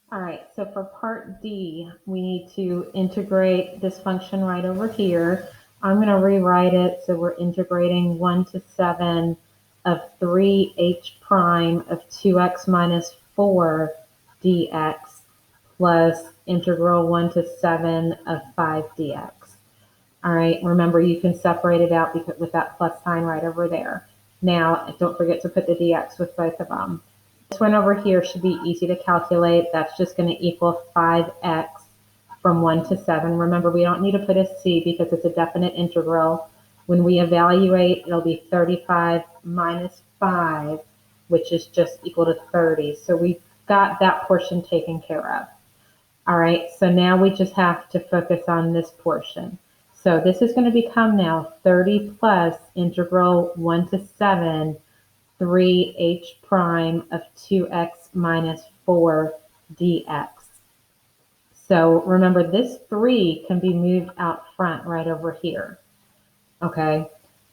All right, so for part D, we need to integrate this function right over here. I'm going to rewrite it so we're integrating 1 to 7 of 3h prime of 2x minus 4 dx plus integral 1 to 7 of 5 dx. All right, remember you can separate it out with that plus sign right over there. Now, don't forget to put the dx with both of them. This one over here should be easy to calculate. That's just going to equal 5x from 1 to 7. Remember, we don't need to put a c because it's a definite integral. When we evaluate, it'll be 35 minus 5, which is just equal to 30. So we've got that portion taken care of. All right, so now we just have to focus on this portion. So this is going to become now 30 plus integral 1 to 7 3h prime of 2x minus 4 dx. So remember, this 3 can be moved out front right over here. Okay,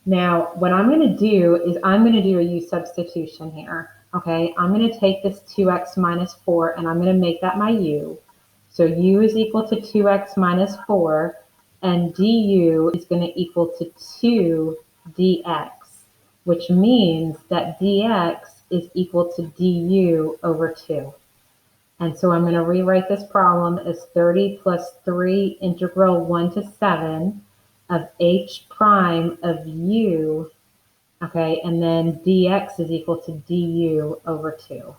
now what I'm going to do is I'm going to do a u substitution here. Okay, I'm going to take this 2x minus 4 and I'm going to make that my u. So u is equal to 2x minus 4 and du is going to equal to 2 dx, which means that dx is equal to du over 2. And so I'm going to rewrite this problem as 30 plus 3 integral 1 to 7 of h prime of u, okay, and then dx is equal to du over 2.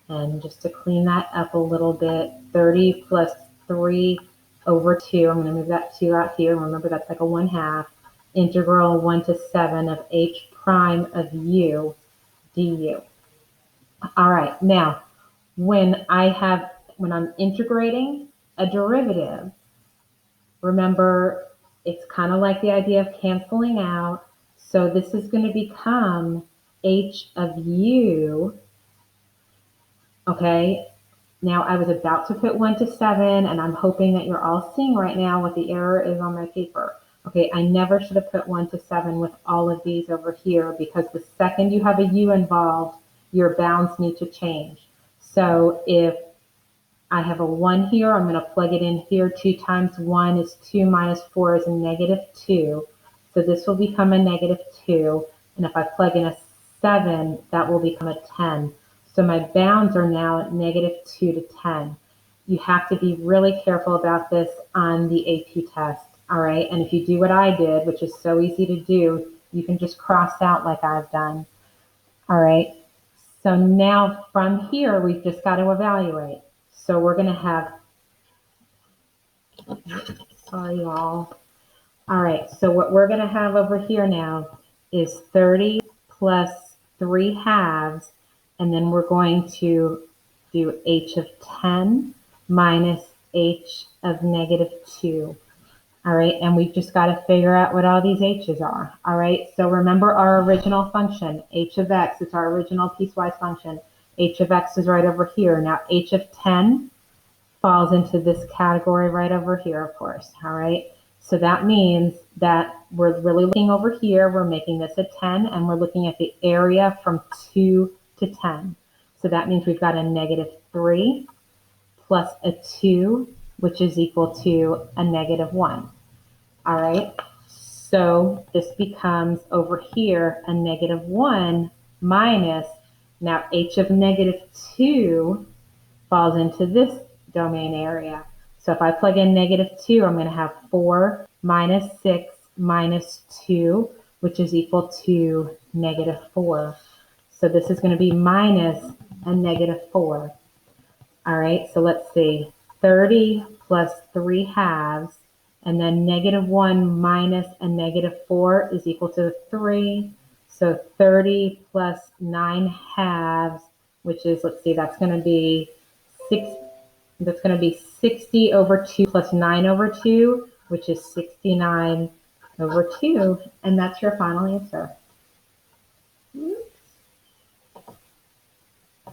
And just to clean that up a little bit, 30 plus 3 over 2, I'm going to move that 2 out here. Remember, that's like a 1/2. Integral 1 to 7 of h prime of u du. All right, now, when I'm integrating a derivative, remember, it's kind of like the idea of canceling out. So this is going to become h of u. Okay, now I was about to put 1 to 7, and I'm hoping that you're all seeing right now what the error is on my paper. Okay, I never should have put 1 to 7 with all of these over here, because the second you have a u involved, your bounds need to change. So if I have a 1 here, I'm going to plug it in here. 2 times 1 is 2 minus 4 is a negative 2. So this will become a negative 2. And if I plug in a 7, that will become a 10. So my bounds are now at negative 2 to 10. You have to be really careful about this on the AP test. All right. And if you do what I did, which is so easy to do, you can just cross out like I've done. All right. So now from here, we've just got to evaluate. So we're going to have, sorry y'all. All right, so what we're going to have over here now is 30 plus 3 halves, and then we're going to do h of 10 minus h of negative 2. All right, and we've just got to figure out what all these h's are. All right, so remember our original function, h of x, it's our original piecewise function. H of x is right over here. Now h of 10 falls into this category right over here, of course. All right, so that means that we're really looking over here, we're making this a 10, and we're looking at the area from 2 to 10. So that means we've got a negative 3 plus a 2, which is equal to a negative 1. All right, so this becomes over here a negative 1 minus, now h of negative 2 falls into this domain area. So if I plug in negative 2, I'm going to have 4 minus 6 minus 2, which is equal to negative 4. So this is going to be minus a negative 4. All right, so let's see. 30 plus 3 halves, and then negative 1 minus a negative 4 is equal to 3. So 30 plus 9 halves, which is, let's see, that's going to be 60 over 2 plus 9 over 2, which is 69 over 2. And that's your final answer.